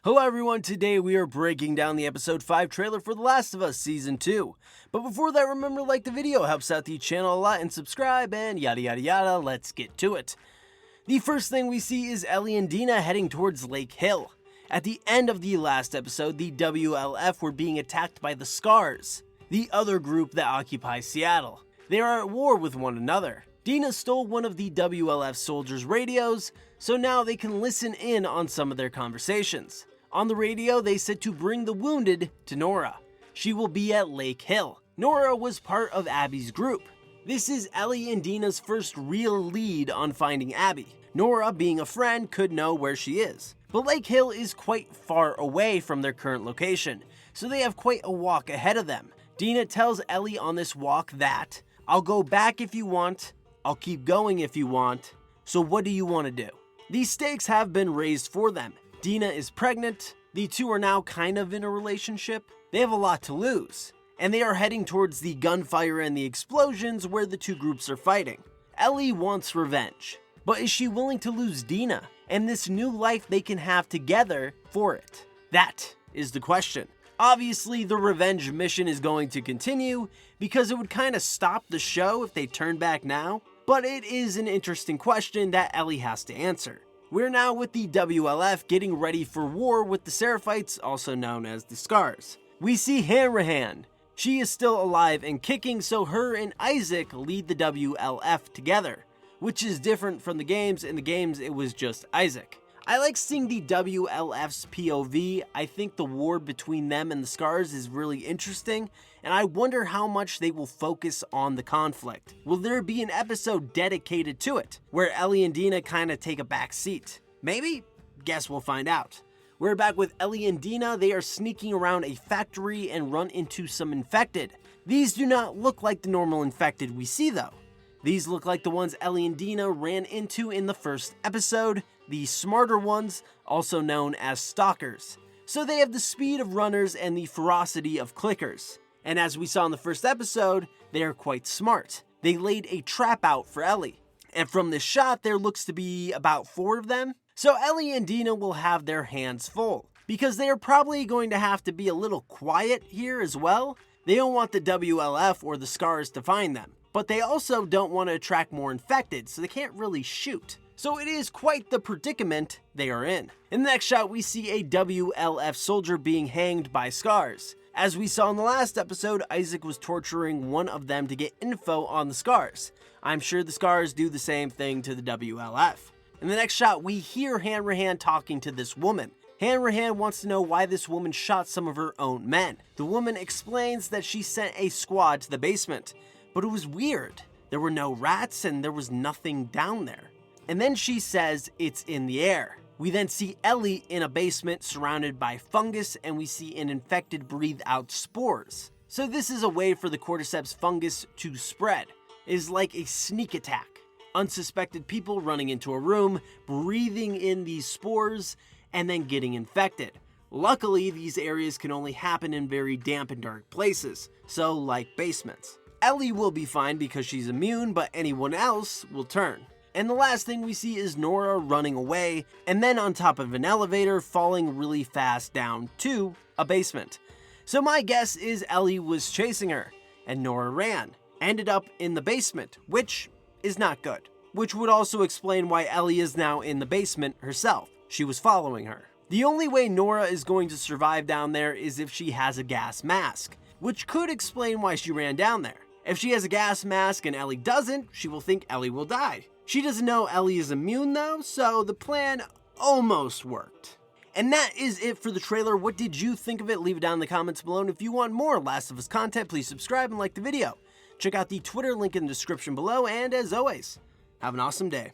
Hello everyone, today we are breaking down the episode 5 trailer for The Last of Us Season 2. But before that, remember to like the video, helps out the channel a lot, and subscribe, and yada yada yada, let's get to it. The first thing we see is Ellie and Dina heading towards Lake Hill. At the end of the last episode, the WLF were being attacked by the Scars, the other group that occupies Seattle. They are at war with one another. Dina stole one of the WLF soldiers' radios, so now they can listen in on some of their conversations. On the radio, they said to bring the wounded to Nora. She will be at Lake Hill. Nora was part of Abby's group. This is Ellie and Dina's first real lead on finding Abby. Nora, being a friend, could know where she is. But Lake Hill is quite far away from their current location, so they have quite a walk ahead of them. Dina tells Ellie on this walk that, "I'll go back if you want, I'll keep going if you want, so what do you want to do?" These stakes have been raised for them. Dina is pregnant, the two are now kind of in a relationship, they have a lot to lose, and they are heading towards the gunfire and the explosions where the two groups are fighting. Ellie wants revenge, but is she willing to lose Dina and this new life they can have together for it? That is the question. Obviously, the revenge mission is going to continue because it would kind of stop the show if they turn back now, but it is an interesting question that Ellie has to answer. We're now with the WLF getting ready for war with the Seraphites, also known as the Scars. We see Harrenhal. She is still alive and kicking, so her and Isaac lead the WLF together, which is different from the games. In the games, it was just Isaac. I like seeing the WLF's POV. I think the war between them and the Scars is really interesting, and I wonder how much they will focus on the conflict. Will there be an episode dedicated to it, where Ellie and Dina kind of take a back seat? Maybe? Guess we'll find out. We're back with Ellie and Dina. They are sneaking around a factory and run into some infected. These do not look like the normal infected we see though. These look like the ones Ellie and Dina ran into in the first episode, the smarter ones, also known as stalkers. So they have the speed of runners and the ferocity of clickers. And as we saw in the first episode, they are quite smart. They laid a trap out for Ellie. And from this shot, there looks to be about 4 of them. So Ellie and Dina will have their hands full, because they are probably going to have to be a little quiet here as well. They don't want the WLF or the Scars to find them, but they also don't want to attract more infected, so they can't really shoot. So it is quite the predicament they are in. In the next shot, we see a WLF soldier being hanged by Scars. As we saw in the last episode, Isaac was torturing one of them to get info on the Scars. I'm sure the Scars do the same thing to the WLF. In the next shot, we hear Harrenhal talking to this woman. Harrenhal wants to know why this woman shot some of her own men. The woman explains that she sent a squad to the basement, but it was weird. There were no rats and there was nothing down there. And then she says it's in the air. We then see Ellie in a basement surrounded by fungus, and we see an infected breathe out spores. So this is a way for the cordyceps fungus to spread. It is like a sneak attack. Unsuspected people running into a room, breathing in these spores, and then getting infected. Luckily, these areas can only happen in very damp and dark places, so like basements. Ellie will be fine because she's immune, but anyone else will turn. And the last thing we see is Nora running away, and then on top of an elevator, falling really fast down to a basement. So my guess is Ellie was chasing her, and Nora ran, ended up in the basement, which is not good. Which would also explain why Ellie is now in the basement herself. She was following her. The only way Nora is going to survive down there is if she has a gas mask, which could explain why she ran down there. If she has a gas mask and Ellie doesn't, she will think Ellie will die. She doesn't know Ellie is immune though, so the plan almost worked. And that is it for the trailer. What did you think of it? Leave it down in the comments below. And if you want more Last of Us content, please subscribe and like the video. Check out the Twitter link in the description below. And as always, have an awesome day.